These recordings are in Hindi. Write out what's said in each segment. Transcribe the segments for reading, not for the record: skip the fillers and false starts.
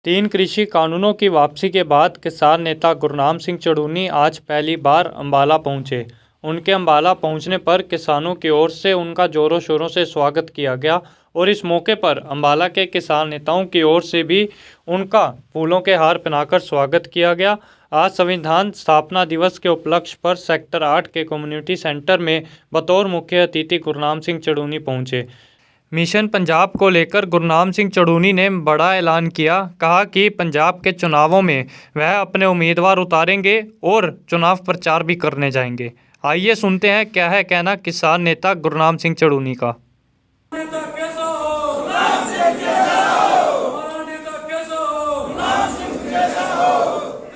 तीन कृषि कानूनों की वापसी के बाद किसान नेता गुरनाम सिंह चड़ूनी आज पहली बार अंबाला पहुंचे। उनके अंबाला पहुंचने पर किसानों की ओर से उनका जोरों शोरों से स्वागत किया गया और इस मौके पर अंबाला के किसान नेताओं की ओर से भी उनका फूलों के हार पहनाकर स्वागत किया गया। आज संविधान स्थापना दिवस के उपलक्ष्य पर सेक्टर 8 के कम्युनिटी सेंटर में बतौर मुख्य अतिथि गुरनाम सिंह चड़ूनी पहुंचे। मिशन पंजाब को लेकर गुरनाम सिंह चड़ूनी ने बड़ा ऐलान किया। कहा कि पंजाब के चुनावों में वह अपने उम्मीदवार उतारेंगे और चुनाव प्रचार भी करने जाएंगे। आइए सुनते हैं क्या है कहना किसान नेता गुरनाम सिंह चड़ूनी का। नेता कैसा हो? गुरनाम सिंह कैसा हो? हमारा नेता कैसा हो? गुरनाम सिंह कैसा हो?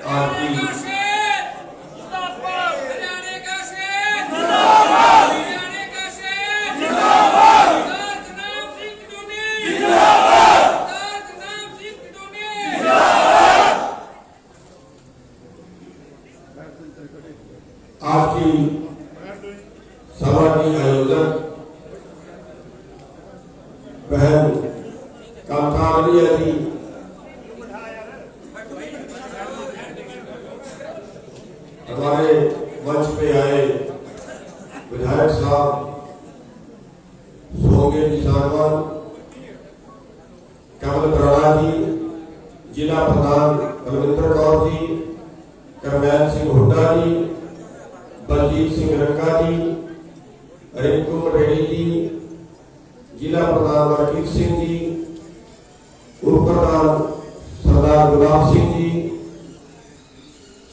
हरियाणा का शेर जिंदाबाद, हरियाणा का शेर जिंदाबाद, हरियाणा का शेर जिंदाबाद, गुरनाम सिंह चड़ूनी जिंदाबाद, गुरनाम सिंह चड़ूनी जिंदाबाद। आज की सभा की आयोजक बहन कांतावली जी, हमारे मंच पे आए विधायक साहब सोगे जी साहबान, कमल बराड़ा जी, जिला प्रधान बलविंदर कौर जी, करमैल सिंह हुड्डा जी, बलजीत सिंह रंगा जी, रिंकू मटेड़ी जी, जिला प्रधान मलकीत सिंह जी, उप प्रधान सरदार गुलाब सिंह जी,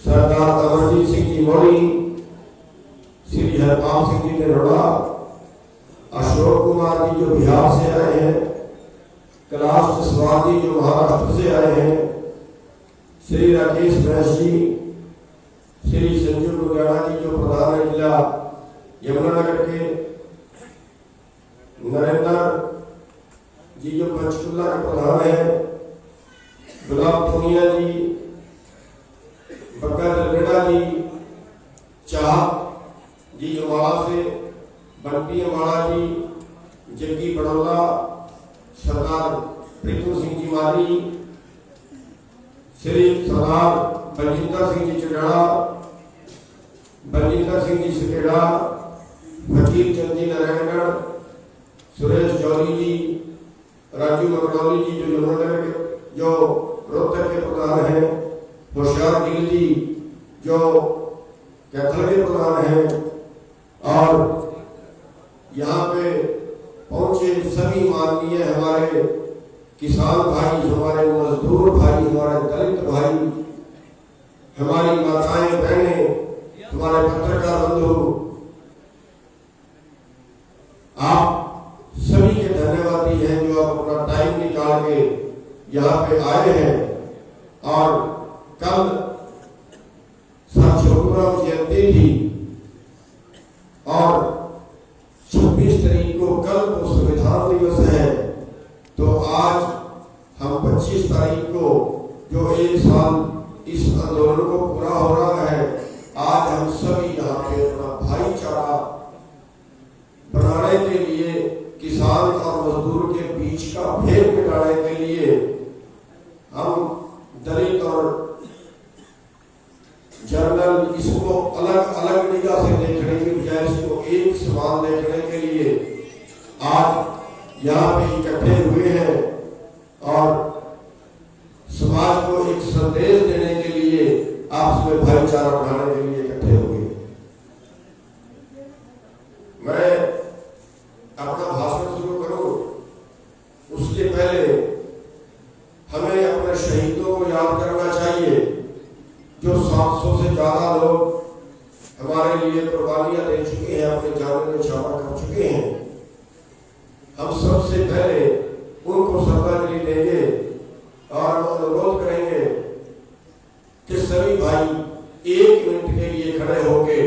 सरदार अमरजीत सिंह जी मोड़ी, श्री हरपाल सिंह जी नरोड़ा, अशोक कुमार जी जो बिहार से आए हैं, कैलाश जसवाल जी जो महाराष्ट्र से आए हैं, श्री राकेश बैस जी, श्री संजू गुगेड़ा जी जो प्रधान है जिला यमुनानगर के, नरेंद्र जी जो पंचकुला के प्रधान है, गुलाब पुनिया जी, बक्का दलगड़ा जी, चाह जी अम्बाला से, बंटी अम्बाला जी, जग्गी बड़ौला, सरदार प्रीतम सिंह जी माली, श्री सरदार बलजिंदर सिंह जी चढ़ा, बलजिंदर सिंह जी सकेड़ा, फकीर चंद जी नारायणगढ़, सुरेश जौहरी जी, राजू मकरौली जी जो यमुनानगर के जो रोहतक के प्रधान हैं, होशियार गिल जी जो कैथल के प्रधान हैं, और यहाँ पे पहुंचे सभी माननीय हमारे किसान भाई, हमारे मजदूर भाई, हमारे दलित भाई, हमारी माताएं बहनें, हमारे पत्रकार बंधु, आप सभी के धन्यवादी हैं जो आप अपना टाइम निकाल के यहाँ पे आए हैं। और कल छोटूराम जयंती थी और 26 तारीख को कल को संविधान दिवस है, तो आज हम 25 तारीख को जो एक साल इस आंदोलन को पूरा हो रहा है, आज हम सभी यहाँ पे अपना भाईचारा बनाने के लिए, किसान और मजदूर के बीच का भेद मिटाने के लिए हम दलित और जनरल इसको अलग अलग निगाह से देखने की बजाय इसको एक समान देखने के लिए आज यहाँ पे इकट्ठे हुए हैं और समाज को एक संदेश देने के लिए, आपस में भाईचारा बढ़ाने के लिए इकट्ठे हुए। मैं अपना भाषण शुरू करूं उसके पहले हमें अपने शहीदों को याद करना चाहिए जो 700 से ज्यादा लोग हमारे लिए कुर्बानियां दे चुके हैं, अपने जान में न्यौछावर कर चुके हैं। हम सबसे पहले उनको श्रद्धांजलि देंगे और अनुरोध करेंगे कि सभी भाई 1 मिनट के लिए खड़े होके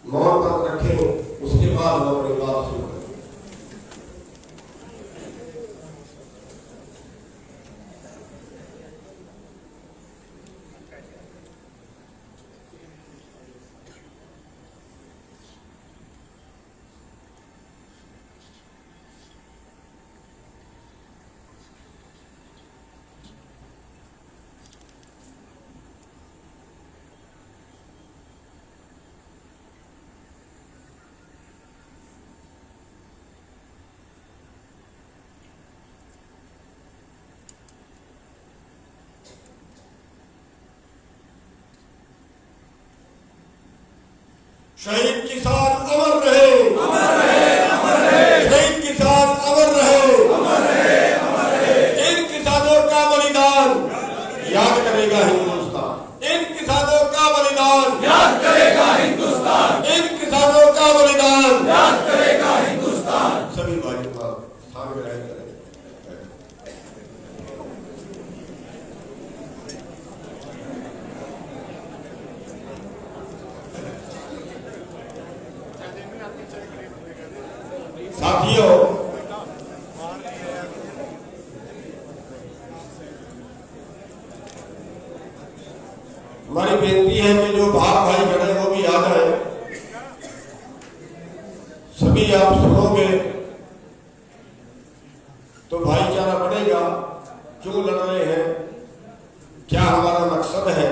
मौन व्रत रखें, उसके बाद हम अपनी बात शुरू करेंगे। शहीद किसान अमर रहे, अमर रहे, अमर रहे। शहीद किसान अमर रहे, अमर रहे, अमर रहे। इन किसानों का बलिदान याद करेगा हिंदुस्तान। इन किसानों का बलिदान याद करेगा हिंदुस्तान। इन किसानों का बलिदान याद करेगा हिंदुस्तान। सभी भाइयों का स्थान ग्रहण करें। साथियों, हमारी बेनती है कि जो बाहर भाई खड़े वो भी आ जाए। सभी आप सुनोगे तो भाईचारा बढ़ेगा। क्यों लड़ रहे हैं, क्या हमारा मकसद है।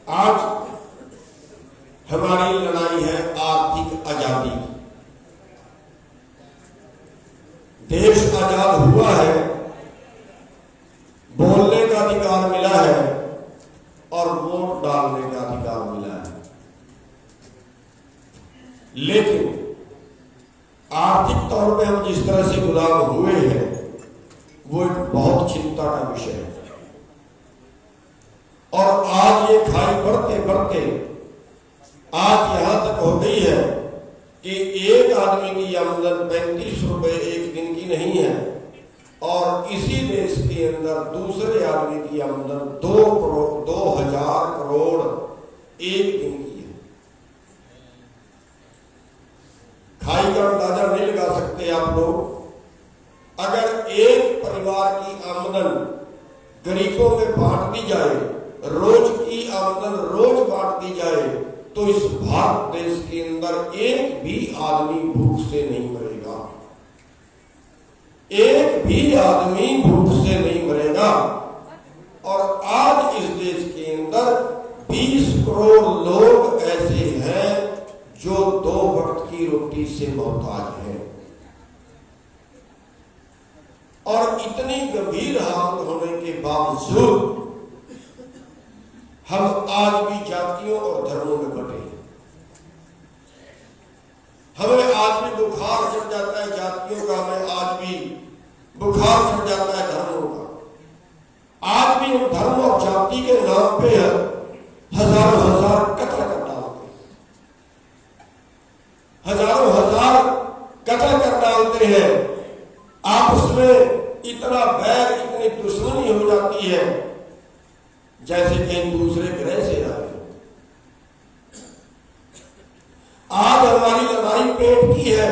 आज हमारी लड़ाई है आर्थिक आजादी की। देश आजाद हुआ है, बोलने का अधिकार मिला है और वोट डालने का अधिकार मिला है, लेकिन आर्थिक तौर पे हम जिस तरह से गुलाम हुए हैं वो एक बहुत चिंता का विषय है। और आज ये खाई बढ़ते बढ़ते आज यहां तक हो गई है कि एक आदमी की आमदन 35 रुपए एक दिन की नहीं है और इसी देश के अंदर दूसरे आदमी की आमदन 2000 करोड़ एक दिन की है। खाई का अंदाजा नहीं लगा सकते आप लोग। अगर एक परिवार की आमदन गरीबों में बांट दी जाए, रोज की आमदन रोज बांट दी जाए, तो इस भारत देश के अंदर एक भी आदमी भूख से नहीं मरेगा। एक भी आदमी भूख से नहीं मरेगा। और आज इस देश के अंदर 20 करोड़ लोग ऐसे हैं जो 2 वक्त की रोटी से मोहताज हैं। और इतनी गंभीर हालत होने के बावजूद हम आज भी जातियों और धर्मों में बटे। हमें आज भी बुखार चढ़ जाता है जातियों का, हमें आज भी बुखार चढ़ जाता है धर्मों का। आज भी हम धर्म और जाति के नाम पे हजारों हजार कत्ल कर डालते हैं, हजारों हजार कत्ल कर डालते हैं। आपस में इतना बैर, इतनी दुश्मनी हो जाती है जैसे कहीं दूसरे ग्रह से आए। आज हमारी लड़ाई पेट की है।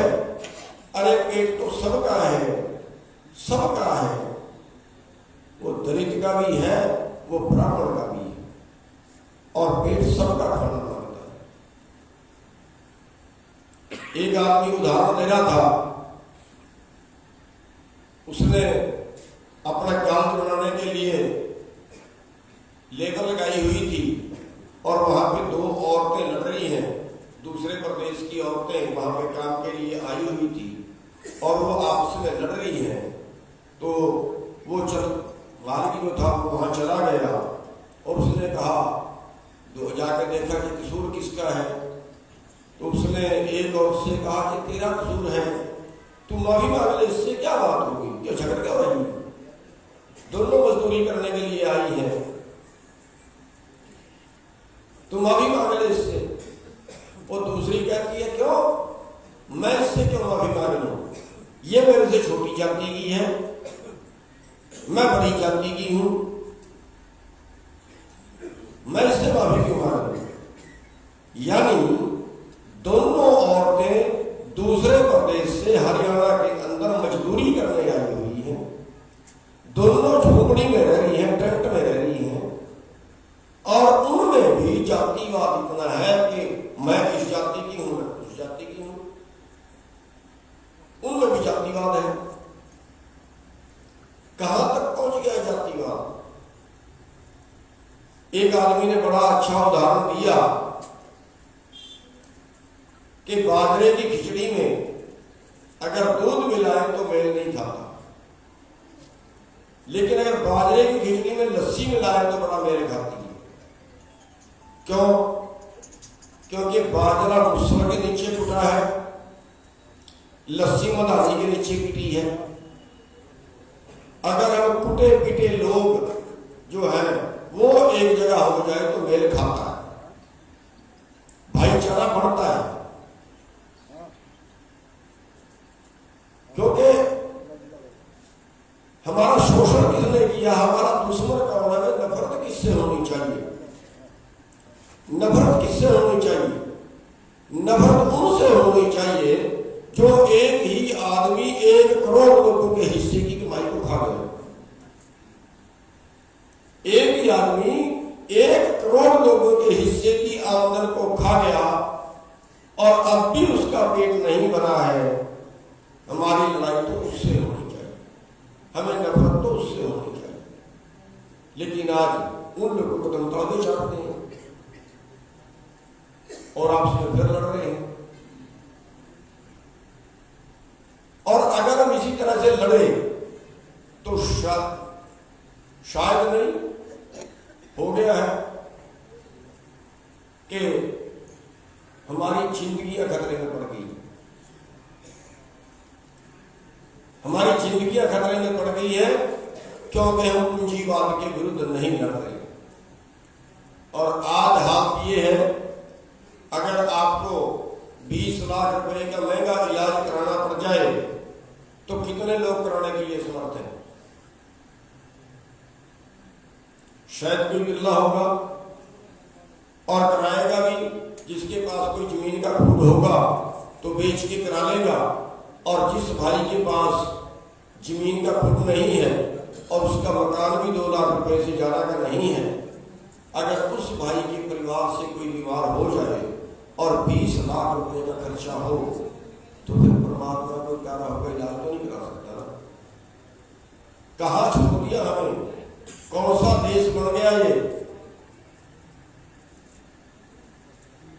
अरे पेट तो सबका है, सबका है। वो दलित का भी है, वो ब्राह्मण का भी है, और पेट सबका खाना मांगता है। एक आदमी उदाहरण दे रहा था, उसने अपना काम बनाने के लिए लेबर लगाई हुई थी और वहां पे 2 औरतें लड़ रही हैं। दूसरे प्रदेश की औरतें वहां पे काम के लिए आई हुई थी और वो आपस में लड़ रही हैं। तो वो मालिक जो था वो वहां चला गया और उसने कहा, जाकर देखा कि कसूर किसका है। तो उसने एक औरत से कहा कि तेरा कसूर है, तुम माफी मांग ले, इससे क्या बात होगी, क्यों झगड़ क्यों रही। दोनों मजदूरी करने के लिए आई है, तुम माफी मांग ले इससे। वो दूसरी कहती है, क्यों, मैं इससे क्यों माफी मांग लूं, ये मेरे से छोटी जाति की है, मैं बड़ी जाति की हूं, मैं इससे माफी क्यों मांग लूं। यानी दोनों औरतें दूसरे प्रदेश से हरियाणा के अंदर मजदूरी करने आई हुई हैं। दोनों झोपड़ी में रह रही हैं, टेंट में रह रही हैं, और उनमें भी जातिवाद इतना है कि मैं इस जाति की हूं, मैं उस जाति की हूं। उनमें भी जातिवाद है। कहां तक पहुंच गया जातिवाद। एक आदमी ने बड़ा अच्छा उदाहरण दिया कि बाजरे की खिचड़ी में अगर दूध मिलाए तो मेल नहीं खाता। लेकिन अगर बाजरे की खिचड़ी में लस्सी मिलाए तो बड़ा मेल खाती है। क्यों? क्योंकि बाजरा मुसर के नीचे कुटा है, लस्सी मधानी के नीचे पिटी है। अगर हम कुटे पिटे लोग जो है वो एक जगह हो जाए तो मेल खाता है, भाईचारा बढ़ता है। क्योंकि हमारा शोषण किसने किया, हमारा दुश्मन कौन है, नफरत किससे होनी चाहिए? नफरत किससे होनी चाहिए? नफरत उनसे होनी चाहिए जो एक ही आदमी 1 करोड़ लोगों के हिस्से की कमाई को खा गया। एक ही आदमी 1 करोड़ लोगों के हिस्से की आमदन को खा गया और अब भी उसका पेट नहीं भरा है। हमारी लड़ाई तो उससे होनी चाहिए, हमें नफरत तो उससे होनी चाहिए। लेकिन आज उन लोगों को दमतावे चाहते हैं और आपसे फिर लड़ रहे हैं। और अगर हम इसी तरह से लड़े तो शायद नहीं हो गया है कि हमारी जिंदगियां खतरे में पड़ गई, हमारी जिंदगियां खतरे में पड़ गई है क्योंकि हम पूंजीवाद के विरुद्ध नहीं लड़ रहे। और आज हाथ ये है, अगर आपको 20 लाख रुपए का महंगा इलाज कराना पड़ जाए तो कितने लोग कराने के लिए समर्थ हैं? शायद कोई बिरला होगा और कराएगा भी। जिसके पास कोई जमीन का खूब होगा तो बेच के करा लेगा, और जिस भाई के पास जमीन का खूब नहीं है और उसका मकान भी 2 लाख रुपए से ज्यादा का नहीं है, अगर उस भाई के परिवार से कोई बीमार हो जाए और 20 लाख रुपए का खर्चा हो तो फिर परमात्मा को क्या होगा, इलाज तो नहीं करा सकता। कहाँ छोड़ दिया हमें? कौन सा देश बन गया ये?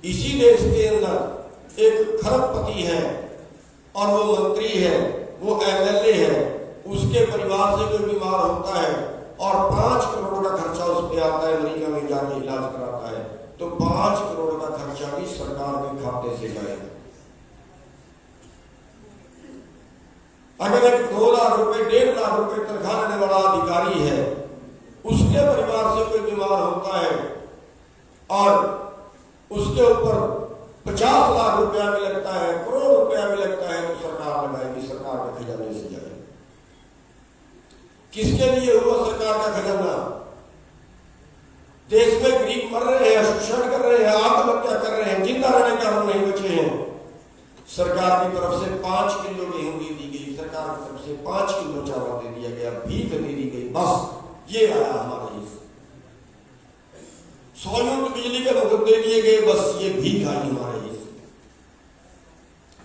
इसी देश के अंदर एक खरबपति है और वो मंत्री है, वो एमएलए है, उसके परिवार से कोई बीमार होता है और 5 करोड़ का खर्चा उस पर आता है, अमेरिका में जाके इलाज कराता है, तो 5 करोड़ का खर्चा भी सरकार के खाते से जाएगा। अगर एक 2 लाख रुपए 1.5 लाख रुपए तनख्वाह लेने वाला अधिकारी है, उसके परिवार से कोई बीमार होता है और उसके ऊपर 50 लाख रुपया भी लगता है, करोड़ रुपया भी लगता है, तो सरकार लगाएगी, सरकार के खजाने से जाएगी। किसके लिए हुआ सरकार का खजाना? देश में गरीब मर रहे हैं, शोषण कर रहे हैं, आत्महत्या कर रहे हैं, जिंदा रहने का हम नहीं बचे हैं। सरकार की तरफ से 5 किलो गेहूं दे दी गई, सरकार की तरफ से 5 किलो चावल दे दिया गया, भीख दे दी गई, बस ये आया हमारा हिस्सा। 100 यूनिट बिजली के नगद दे दिए गए, बस ये भीख आई हमारे हिस्से।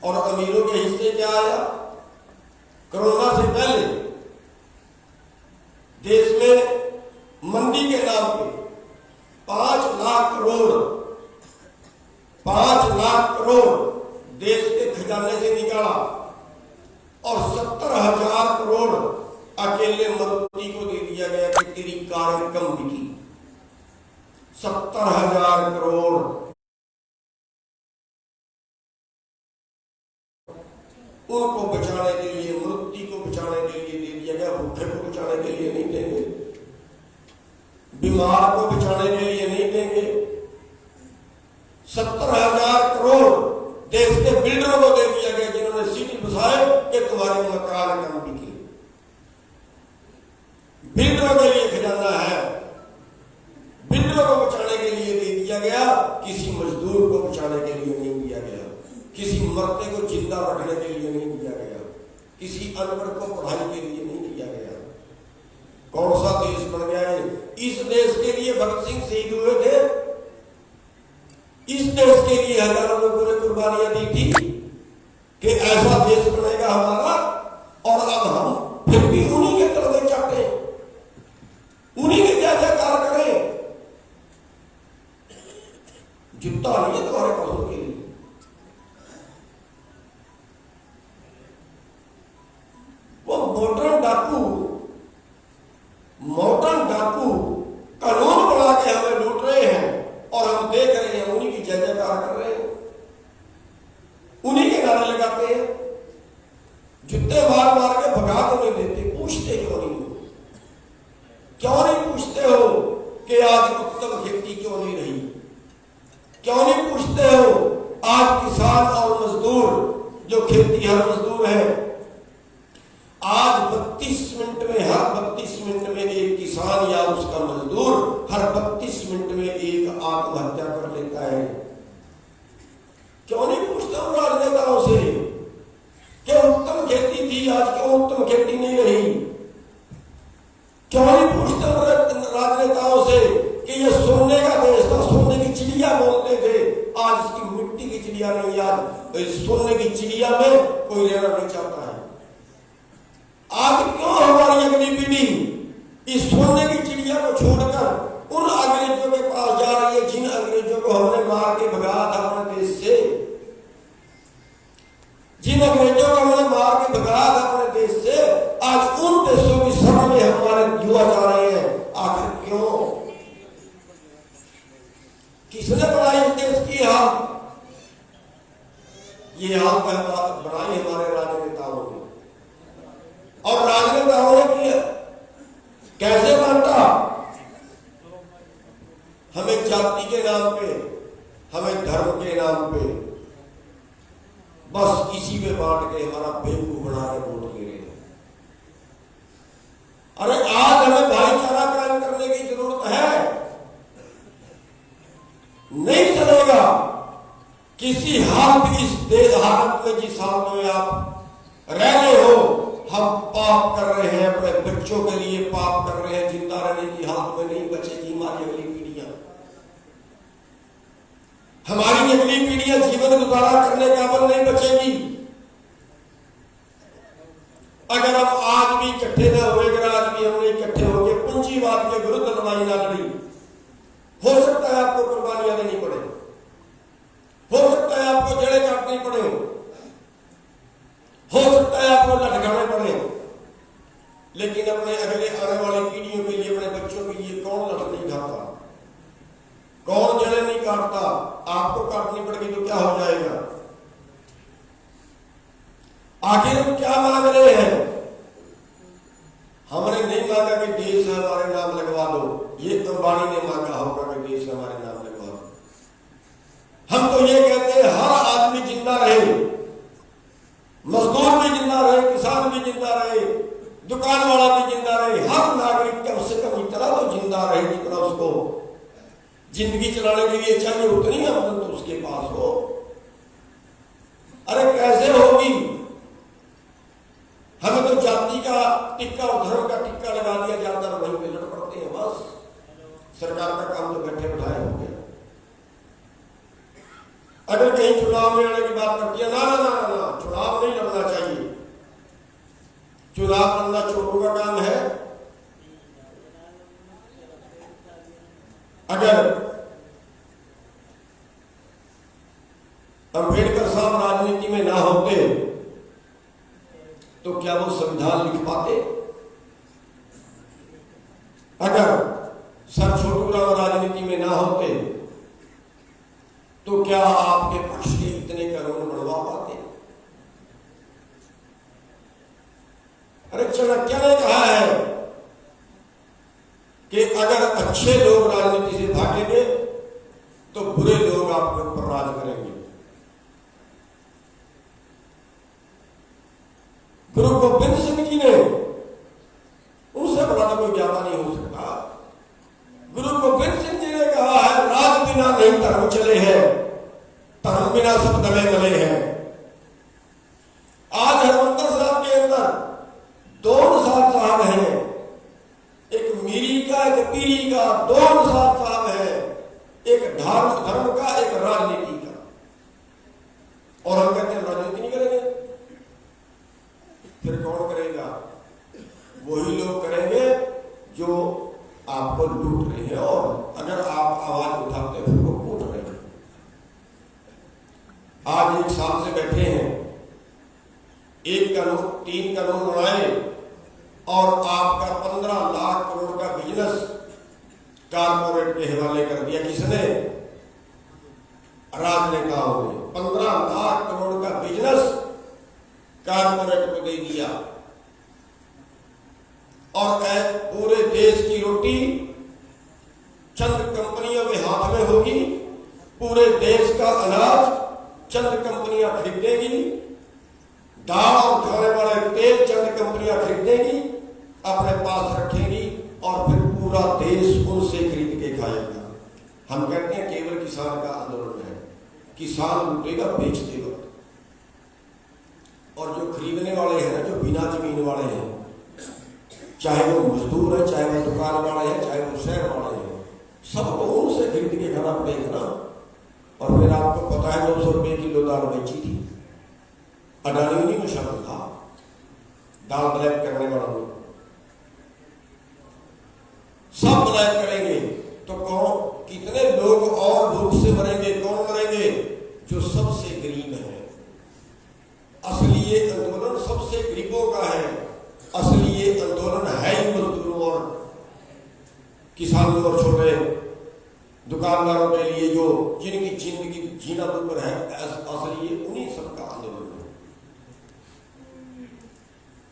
और अमीरों के हिस्से क्या आया? कोरोना से पहले देश में मंदी के नाम पे 5 लाख करोड़ देश के खजाने से निकाला और 70,000 करोड़ अकेले मोदी को दे दिया गया कि तेरी कारें कम बिकी। 70,000 करोड़ उनको बचाने के लिए, मृत्यु को बचाने के लिए दे दिया गया, भूखे को बचाने के लिए नहीं देंगे, बीमार को बचाने के लिए नहीं देंगे। 70,000 करोड़ देश के बिल्डरों को दे दिया गया जिन्होंने सिटी बसाए कि तुम्हारे मकान कम बिके। बिल्डरों के लिए खजाना है, बिल्डरों को बचाने के लिए दे दिया गया, किसी मजदूर को बचाने के लिए नहीं दिया गया, किसी मरते को जिंदा रखने के लिए नहीं दिया गया, किसी अनपढ़ को पढ़ाई के लिए नहीं दिया गया। कौन सा देश बन गया है? इस देश के लिए भगत सिंह शहीद हुए थे, इस देश के लिए हजारों लोगों ने कुर्बानियां दी थी कि ऐसा देश बनेगा हमारा, और अब हम फिर भी उन्हीं के तलवे चाहते हैं, उन्हीं के क्या जयकार करें। जूता नहीं है तुम्हारे पसंद के लिए। वो मॉडर्न डाकू उत्तम खेती क्यों नहीं रही? क्यों नहीं पूछते हो आज किसान और मजदूर, जो खेती हर मजदूर है, आज 32 मिनट में, हर 32 मिनट में एक किसान या उसका मजदूर हर 32 मिनट में एक आत्महत्या कर लेता है। क्यों नहीं पूछते हो राजनेताओं से कि उत्तम खेती थी, आज क्यों उत्तम खेती नहीं रही? क्यों नहीं पूछते हो राजनेताओं से कि ये सोने का देश था, सोने की चिड़िया बोलते थे, आज इसकी मिट्टी की चिड़िया नहीं, आज सोने की चिड़िया में कोई रहना नहीं चाहता है। आज क्यों हमारी अगली पीढ़ी इस सोने की चिड़िया को छोड़कर उन अंग्रेजों के पास जा रही है, जिन अंग्रेजों को हमने मार के भगाया था अपने देश से, जिन अंग्रेजों को हमने मार के भगाया था अपने देश से, आज उन देशों की शरण में हमारे युवा जा रहे हैं। आखिर क्यों? किसने बनाई इस देश की हाल? ये हाल बनाई हमारे राजनेताओं ने। और राजनेताओं ने किया कैसे बांटा? हमें जाति के नाम पे, हमें धर्म के नाम पे, बस इसी में बांट के हमारा बेवकूफ बना के वोट ले रहे हैं। अरे आज हमें भाईचारा कायम करने की जरूरत है। नहीं चलेगा किसी हालत, इस देश हालत में जिस हालत में आप रह रहे हो, हम पाप कर रहे हैं, अपने बच्चों के लिए पाप कर रहे हैं। जिंदा रहने की हालत में नहीं बचेगी हमारी अगली पीढ़ियां। हमारी अगली पीढ़ियां जीवन गुजारा करने का अमल नहीं बचेगी अगर हम आज भी इकट्ठे न हुए, अगर आज भी हमने इकट्ठे होकर पूंजीवाद के विरुद्ध लड़ाई न लड़ी। हो सकता है आपको कुर्बानियां देनी पड़े, हो सकता है आपको जड़ें काटनी पड़े, हो सकता है आपको लटकाने पड़े, लेकिन अपने अगले आने वाली पीढ़ियों के लिए, अपने बच्चों के लिए कौन लट नहीं खाता, कौन जड़ें नहीं काटता? आपको काटनी पड़ेगी तो क्या हो जाएगा? आखिर हम क्या मांग रहे हैं? हमने नहीं मांगा कि देश हमारे नाम लगवा दो, ये अंबानी ने मांगा होगा कि देश हमारे नाम लगवा दो। हम तो ये कहते हैं हर आदमी जिंदा रहे, मजदूर भी जिंदा रहे, किसान भी जिंदा रहे, दुकान वाला भी जिंदा रहे, हर नागरिक कम से कम इतना तो जिंदा रहे जितना उसको जिंदगी चलाने के लिए चाहिए, उतनी आमदन तो उसके पास हो। अरे कैसे होगी? हमें तो जाति का टिक्का और धर्म का टिक्का लगा दिया जाता है, वहीं पे लड़ पड़ते हैं। बस सरकार का काम तो बैठे बैठाए हो गया। अगर कहीं चुनाव में आने की बात करती है, ना ना ना ना, चुनाव नहीं लड़ना चाहिए, चुनाव लड़ना चोरों का काम है। अगर अंबेडकर साहब राजनीति में ना होते तो क्या वो संविधान लिख पाते? अगर सर छोटूराम राजनीति में ना होते तो क्या आपके पक्ष के इतने कानून बनवा पाते? अरे चाणक्य ने कहा है कि अगर अच्छे लोग राजनीति से भागेंगे तो बुरे लोग आपके ऊपर राज करेंगे। गुरु गोविंद सिंह जी ने, उनसे बड़ा तो कोई ज्यादा नहीं हो सकता, गुरु गोविंद सिंह जी ने कहा है राज बिना नहीं धर्म चले हैं, धर्म बिना सब दले दले हैं। आज हरमंदिर साहब के अंदर दो निषाद साहब हैं, एक मीरी का, एक पीरी का, दो निषाद साहब है, एक धर्म का, एक राजनीति का। और हम कहते हैं राजनीति नहीं करेंगे, फिर कौन करेगा? वही लोग करेंगे जो आपको लूट रहे हैं, और अगर आप आवाज उठाते हैं फिर वो कूट रहे हैं। आज 1 साल से बैठे हैं, 3 कानून बनाए और आपका 15 लाख करोड़ का बिजनेस कारपोरेट के हवाले कर दिया। किसने? राजनेताओं ने 15 लाख करोड़ का बिजनेस कारपोरेट को दे दिया, और पूरे देश की रोटी चंद कंपनियों के हाथ में होगी, पूरे देश का अनाज चंद कंपनियां खरीदेगी, दाल और खाने वाले तेल चंद कंपनियां खरीदेगी, अपने पास रखेंगी और फिर पूरा देश उनसे खरीद के खाएगा। हम कहते हैं केवल किसान का आंदोलन है, किसान लूटेगा बेच देगा, और जो खरीदने वाले हैं ना, जो बिना जमीन वाले हैं, चाहे वो मजदूर है, चाहे वो दुकान वाले हैं, चाहे वो शहर वाले हैं, सबको उनसे खरीद के खाना पड़ेगा ना। और फिर आपको पता है 200 रुपये किलो दाल बेची थी, अडानी उन्हीं में शामिल था, दाल ब्लैक करने वाला लोग सब ब्लैक करेंगे तो कौन, कितने लोग और भूख से मरेंगे? कौन मरेंगे? जो सबसे गरीब है। असली ये आंदोलन सबसे गरीबों का है, असली ये आंदोलन है ही मजदूरों और किसानों और छोटे दुकानदारों के लिए, जो जिनकी जिंदगी जीना दुर्भर है। असली ये उन्हीं सबका आंदोलन है।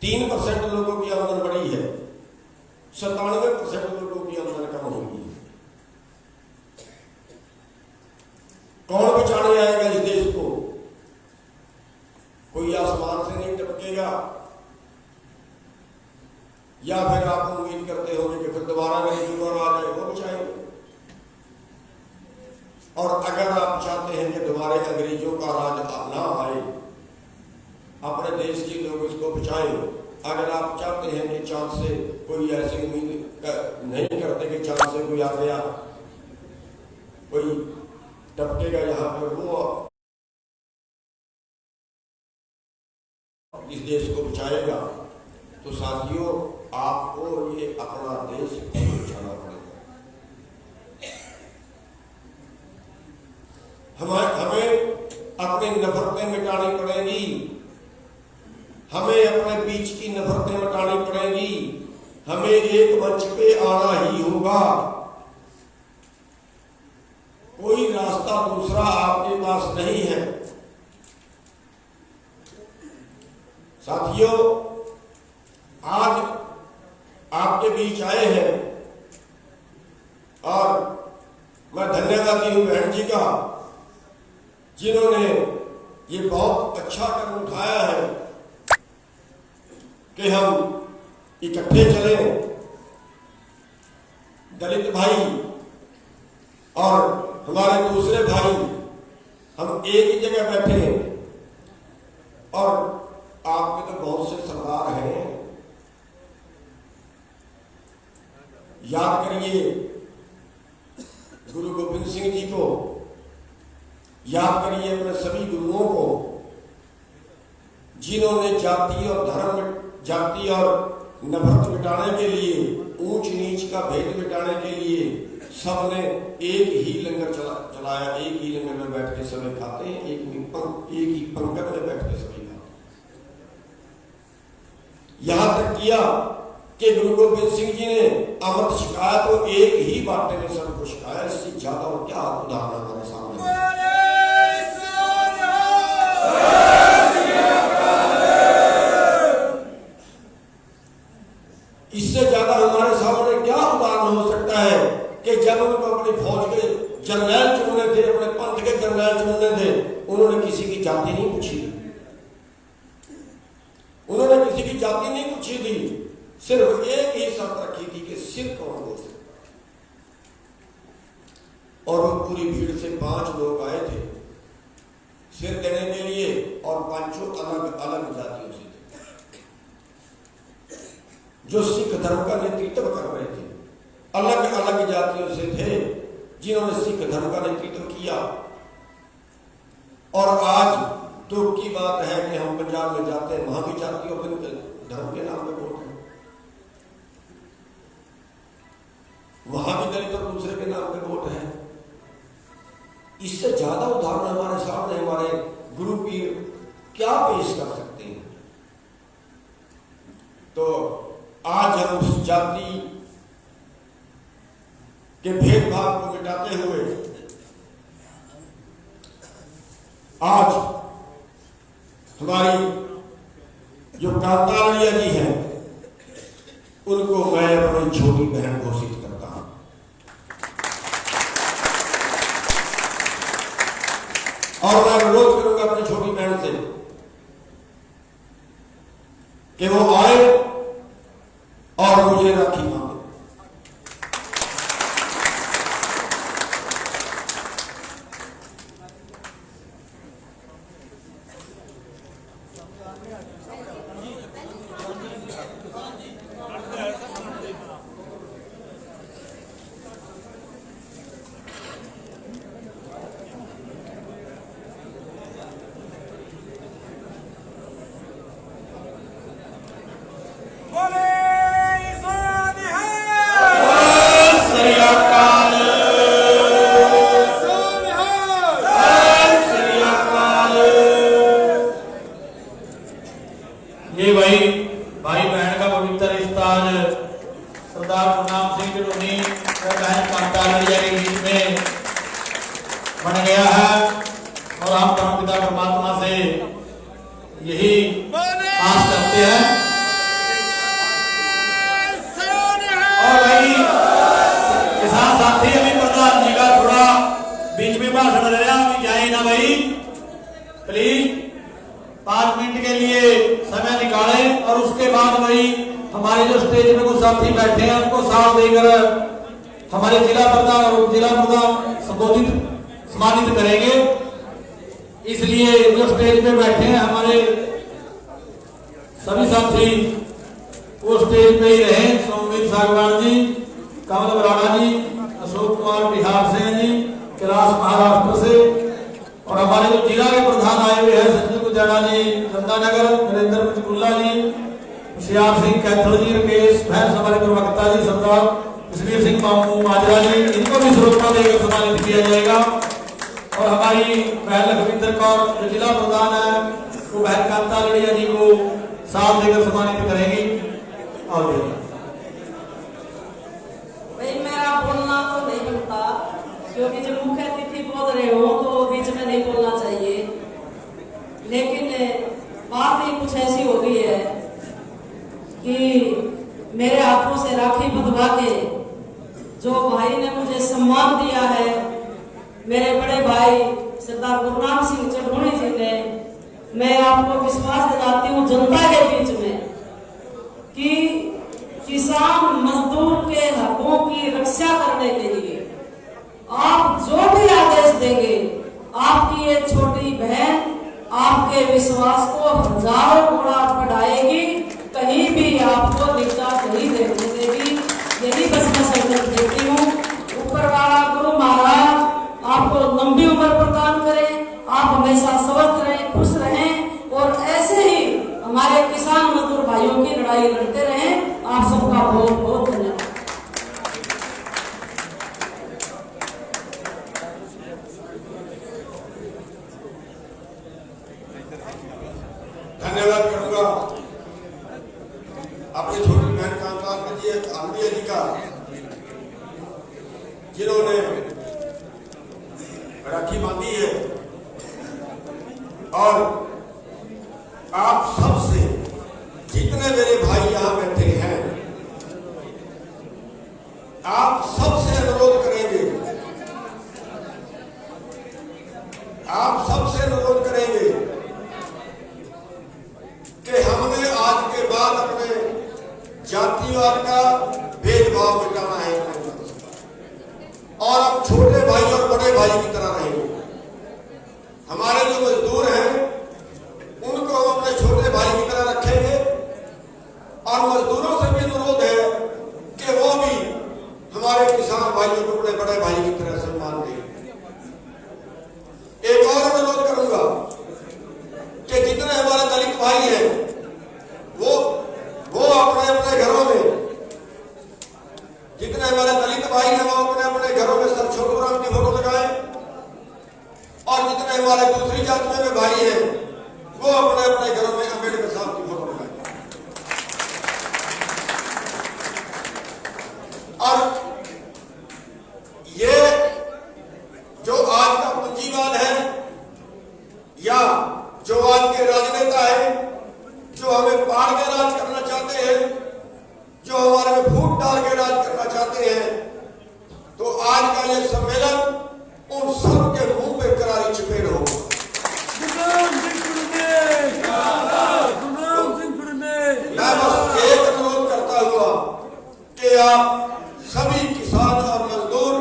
3% लोगों की आमदन बढ़ी है, 97% लोगों की आमदन कम होगी। कौन बचाने आएगा इस देश को? कोई आसमान से नहीं टपकेगा, या फिर आप उम्मीद करते होंगे कि फिर दोबारा अंग्रेजों का राज आए, वो बचाएंगे। और अगर आप चाहते हैं कि दोबारा अंग्रेजों का राज ना आए, अपने देश के लोग इसको बचाएं। अगर आप चाहते हैं कि चांद से कोई ऐसी उम्मीद नहीं करते कि चांद से कोई आ गया, कोई टपकेगा यहाँ पर, वो इस देश को बचाएगा, तो साथियों आपको ये अपना देश बचाना पड़ेगा। हमें अपनी नफरतें मिटानी पड़ेगी, हमें अपने बीच की नफरतें मिटानी पड़ेगी, हमें एक मंच पे आना ही होगा। कोई रास्ता दूसरा आपके पास नहीं है। साथियों, आज आपके बीच आए हैं और मैं धन्यवादी हूं बहन जी का, जिन्होंने ये बहुत अच्छा कदम उठाया है कि हम इकट्ठे चले, दलित भाई और हमारे दूसरे भाई, हम एक ही जगह बैठे और आपके तो बहुत से सरदार हैं, याद करिए गुरु गोविंद सिंह जी को, याद करिए अपने सभी गुरुओं को, जिन्होंने जाति और धर्म, जाति और नफरत मिटाने के लिए, ऊंच नीच का भेद मिटाने के लिए सबने एक ही लंगर चलाया, एक ही लंगर में बैठ के सभी खाते हैं, एक ही पंक्ति में बैठ के सभी खाते हैं। यहां तक किया कि गुरु गोविंद सिंह जी ने अमृत छिकाया तो एक ही बाटे में सबको छिकाया। इससे ज्यादा और क्या उदाहरण हमारे सामने है? इससे ज्यादा हमारे सामने क्या उदाहरण हो सकता है कि जब उनको अपनी फौज के जर्नैल चुनने थे, अपने पंथ के जर्नैल चुनने थे, उन्होंने किसी की जाति नहीं पूछी, उन्होंने किसी की जाति नहीं पूछी थी, सिर्फ एक ही शर्त रखी थी कि सिर कौन दे सकता। और वो पूरी भीड़ से 5 लोग आए थे सिर देने के लिए, और 5 अलग अलग जातियों से थे, जो सिख धर्म का नेतृत्व कर रहे थे, अलग अलग जातियों से थे जिन्होंने सिख धर्म का नेतृत्व किया। और आज दुख की बात है कि हम पंजाब में जाते हैं, वहां भी जातियों के धर्म के नाम पे वोट है, वहां भी दलित और दूसरे के नाम पे वोट है। इससे ज्यादा उदाहरण हमारे सामने हमारे गुरु पीर क्या पेश कर सकते हैं? तो आज हम उस जाति के भेदभाव को मिटाते हुए आज हमारी जो कांतालिया जी हैं, उनको मैं अपनी छोटी बहन घोषित करता हूं। और मैं अनुरोध करूंगा अपनी छोटी बहन से कि वो आए और मुझे राखी मांगे। ये भाई बहन का पवित्र रिश्ता आज सरदार गुरनाम सिंह चढ़ूनी और बहन कांता लड़िया के बीच में बन गया है और हम परमपिता परमात्मा से यही आस करते हैं। और भाई किसान साथी अभी प्रधान जी का थोड़ा बीच में भाषण दे रहे हैं, जाए ना भाई, प्लीज 5 मिनट के लिए समय निकालें और उसके बाद भाई हमारे जो स्टेज में कुछ साथी बैठे हैं उनको साथ देकर हमारे जिला प्रधान और उप जिला प्रधान सम्मानित करेंगे। इसलिए जो स्टेज पे बैठे हैं हमारे सभी साथी वो स्टेज पे ही रहे। सोमवीर सागवान जी, कमल बराड़ा जी, अशोक कुमार बिहार से हैं जी, कैलाश महाराष्ट्र से, और हमारे जो जिला के प्रधान आए हुए हैं संजय गुजारा जी गंगानगर, नरेंद्र पंचकुला जी, होशियार सिंह कैथल जी, राकेश भैंस हमारे प्रवक्ता जी सरदार कश्मीर सिंह मामू माजरा जी, इनको भी श्रोता देकर सम्मानित किया जाएगा। और हमारी बहन लखविंदर कौर जो जिला प्रधान है वो बहन कांता लड़िया जी को साथ देकर सम्मानित करेंगी। और भाई मेरा बोलना तो नहीं बनता क्योंकि जब मुख्य अतिथि बोल रहे हो तो बीच में नहीं बोलना चाहिए, लेकिन बात ही कुछ ऐसी हो गई है कि मेरे हाथों से राखी बंधवा के जो भाई ने मुझे सम्मान दिया है, मेरे बड़े भाई सरदार गुरनाम सिंह चढ़ूनी जी ने, मैं आपको विश्वास दिलाती हूँ जनता के बीच में कि किसान मजदूर के हकों की रक्षा करने के लिए आप जो भी आदेश देंगे, आपकी ये छोटी बहन आपके विश्वास को हजारों गुना बढ़ाएगी, कहीं भी आपको नीचा नहीं देखने देगी। यही बस मैं संकल्प देती हूँ। ऊपर वाला गुरु महाराज आपको लंबी उम्र प्रदान करें, आप हमेशा स्वस्थ रहें, खुश रहें और ऐसे ही हमारे किसान मजदूर भाइयों की लड़ाई लड़ते रहें। आप सबका बहुत बहुत धन्यवाद। धन्यवाद करूंगा अपनी छोटी बहन कांता जी आंबिया जी का, जिन्होंने राखी बांधी है। और आप सबसे जितने मेरे भाई यहाँ बैठे हैं, आप सबसे अनुरोध करेंगे, आप सबसे अनुरोध करेंगे कि हमने आज के बाद अपने जातिवाद का भेदभाव मिटाना है और अब छोटे भाई और बड़े भाई की तरह रहेंगे। हमारे जो मजदूर हैं उनको हम अपने छोटे भाई की तरह रखेंगे और मजदूरों से भी अनुरोध है कि वो भी हमारे किसान भाइयों को अपने बड़े भाई की तरह सम्मान दें। एक और अनुरोध करूंगा कि जितने हमारे दलित भाई हैं वो अपने अपने घरों में, जितने हमारे दलित भाई हैं वो अपने अपने घरों में सर छोटू राम की फोटो लगाए और जितने हमारे दूसरी जातियों में भाई हैं वो अपने अपने घरों में अम्बेडकर साहब की फोटो लगाए। और ये जो आज का पूंजीवाद है या जो आज के राजनेता है जो हमें पाड़ के राज करना चाहते हैं, जो हमारे में फूट डाल के राज करना चाहते हैं, तो आज का ये सम्मेलन उन सब के मुंह पे करारी चपेट होगा। सभी किसान और मजदूर,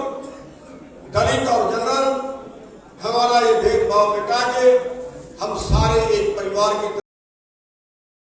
दलित और जनरल, हमारा ये भेदभाव मिटा के हम सारे एक परिवार की